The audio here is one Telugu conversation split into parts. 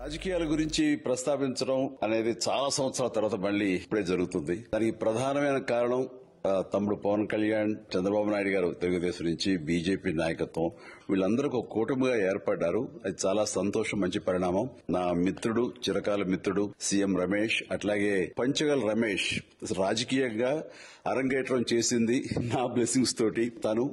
రాజకీయాల గురించి ప్రస్తావించడం అనేది చాలా సంవత్సరాల తర్వాత మళ్ళీ ఇప్పుడే జరుగుతుంది. దానికి ప్రధానమైన కారణం తమ్ముడు పవన్ కళ్యాణ్, చంద్రబాబు నాయుడు గారు తెలుగుదేశం నుంచి బీజేపీ నాయకత్వం వీళ్ళందరూ ఒక కూటమిగా ఏర్పడ్డారు. అది చాలా సంతోషం, మంచి పరిణామం. నా మిత్రుడు, చిరకాల మిత్రుడు సీఎం రమేష్, అట్లాగే పంచగల్ రమేష్ రాజకీయంగా అరంగేట్రం చేసింది నా బ్లెస్సింగ్స్ తోటి. తను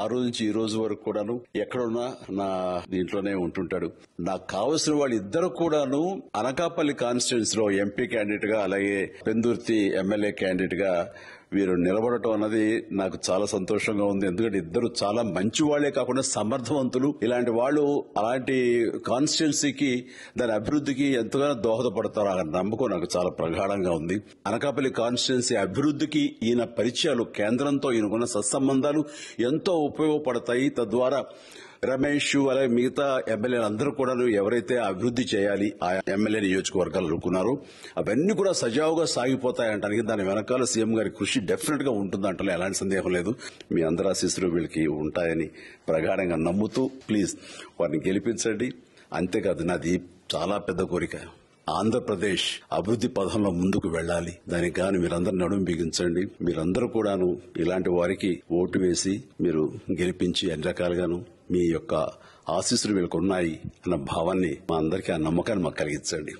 ఆ రోజు నుంచి ఈ రోజు వరకు కూడాను ఎక్కడున్నా నా దీంట్లోనే ఉంటుంటాడు. నాకు కావలసిన వాళ్ళు ఇద్దరు కూడాను అనకాపల్లి కాన్స్టిట్యున్సీ లో ఎంపీ క్యాండిడేట్ గా, అలాగే పెందుర్తి ఎమ్మెల్యే క్యాండిడేట్ గా వీరు నిలబడటం అన్నది నాకు చాలా సంతోషంగా ఉంది. ఎందుకంటే ఇద్దరు చాలా మంచి వాళ్లే కాకుండా సమర్థవంతులు. ఇలాంటి వాళ్ళు అలాంటి కాన్స్టిట్యున్సీకి, దాని అభివృద్ధికి ఎంతగానో దోహదపడతారు అన్న నమ్మకం నాకు చాలా ప్రగాఢంగా ఉంది. అనకాపల్లి కాన్స్టిట్యున్సీ అభివృద్ధికి ఈయన పరిచయాలు, కేంద్రంతో ఈయనకున్న సత్సంబంధాలు ఎంతో ఉపయోగపడతాయి. తద్వారా రమేష్ అలాగే మిగతా ఎమ్మెల్యేలు అందరూ కూడా ఎవరైతే అభివృద్ది చేయాలి ఆ ఎమ్మెల్యే నియోజకవర్గాలు అనుకున్నారో అవన్నీ కూడా సజావుగా సాగిపోతాయంటానికి దాని వెనకాల సీఎం గారి కృషి డెఫినెట్ గా ఉంటుందంటే ఎలాంటి సందేహం లేదు. మీ అందరి ఆశీస్సులు వీళ్ళకి ఉంటాయని ప్రగాఢంగా నమ్ముతూ ప్లీజ్ వారిని గెలిపించండి. అంతేకాదు, నాది చాలా పెద్ద కోరిక, ఆంధ్రప్రదేశ్ అభివృద్ది పథంలో ముందుకు వెళ్లాలి. దానికి గాని మీరందరూ నడుము బిగించండి. మీరందరూ కూడాను ఇలాంటి వారికి ఓటు వేసి మీరు గెలిపించి అన్ని రకాలుగాను మీ యొక్క ఆశీస్సులు వీళ్ళకు ఉన్నాయి అన్న భావాన్ని మా అందరికీ, ఆ నమ్మకాన్ని మాకు కలిగించండి.